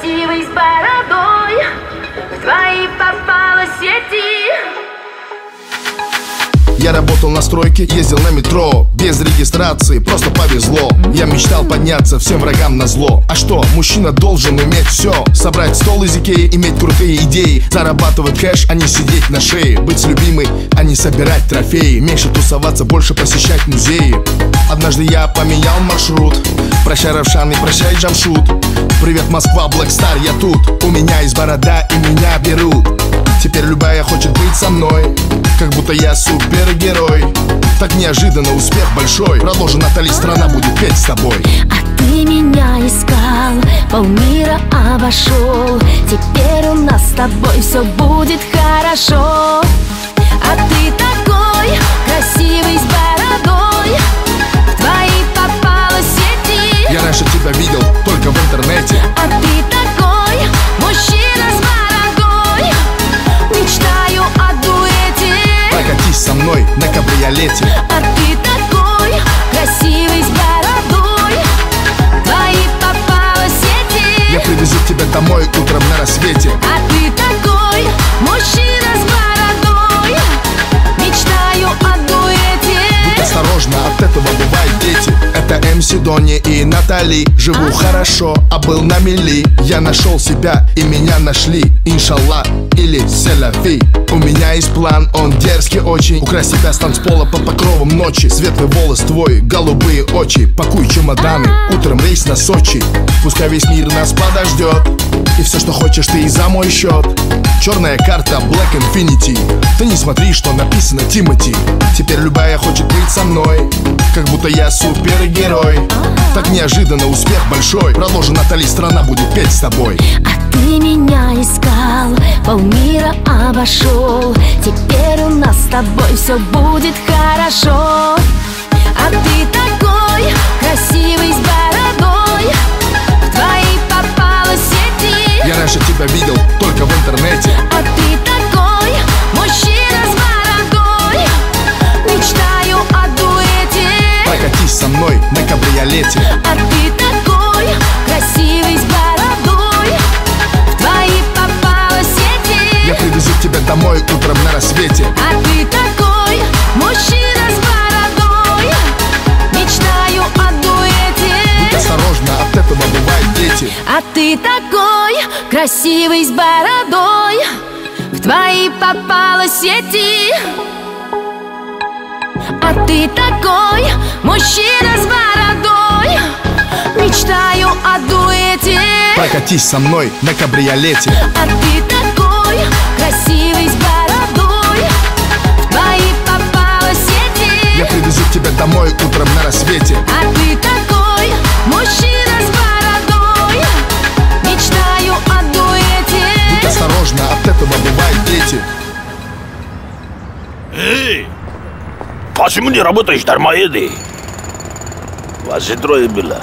красивый с бородой, в твои попала сети. Я работал на стройке, ездил на метро, без регистрации, просто повезло. Я мечтал подняться всем врагам назло. А что, мужчина должен уметь все: собрать стол из Икеи, иметь крутые идеи, зарабатывать кэш, а не сидеть на шее, быть с любимой, а не собирать трофеи, меньше тусоваться, больше посещать музеи. Однажды я поменял маршрут. Прощай, Равшан, и прощай, Джамшут. Привет, Москва, Блэкстар, я тут. У меня есть борода, и меня берут. Теперь любая хочет быть со мной, как будто я супергерой. Так неожиданно успех большой. Продолжи, Натали, страна будет петь с тобой. А ты меня искал, полмира обошел. Теперь у нас с тобой все будет хорошо. А ты такой красивый с бородой, в твои попала сети. Я раньше тебя видел только в интернете. А ты такой мужчина с бородой, мечтаю о дуэте. Прокатись со мной на кабриолете. А ты такой красивый с бородой, в твои попала сети. Я привезу тебя домой утром на рассвете. А ты такой мужчина с бородой, мечтаю о дуэте. Будь осторожна, от этого бывают дети. Это МС Дони и Натали. Живу хорошо, а был на мели. Я нашел себя и меня нашли. Иншаллах или селяфи. У меня есть план, он дерзкий очень. Украсть себя с танцпола под покровом ночи. Светлый волос твой, голубые очи. Пакуй чемоданы, утром рейс на Сочи. Пускай весь мир нас подождет, и все, что хочешь, ты и за мой счет. Черная карта Black Infinity. Ты не смотри, что написано Тимати. Теперь любая хочет быть со мной, как будто я супергерой. Так неожиданно успех большой. Продолжи, Натали, страна будет петь с тобой. А ты меня искал, полмира обошел. Теперь у нас с тобой все будет хорошо. А ты такой красивый с бородой, в твои попала сети. Я раньше тебя видел только в интернете. А ты такой мужчина с бородой, мечтаю о дуэте. Прокатись со мной на кабриолете. А ты такой красивый с бородой, в твои попала сети. Я привезу тебя домой утром на рассвете. А ты такой мужчина с бородой, мечтаю о дуэте. Будь осторожна, от этого бывают дети. А ты такой красивый с бородой, в твои попала сети. А ты такой мужчина с бородой, мечтаю о дуэте. Прокатись со мной на кабриолете. А ты такой красивый с бородой, в твои попала сети. Я привезу тебя домой утром на рассвете. А ты такой мужчина с бородой, мечтаю о дуэте. Будь осторожна, от этого бывают дети. Эй! Почему не работаешь, дармоеды? Вас же трое было.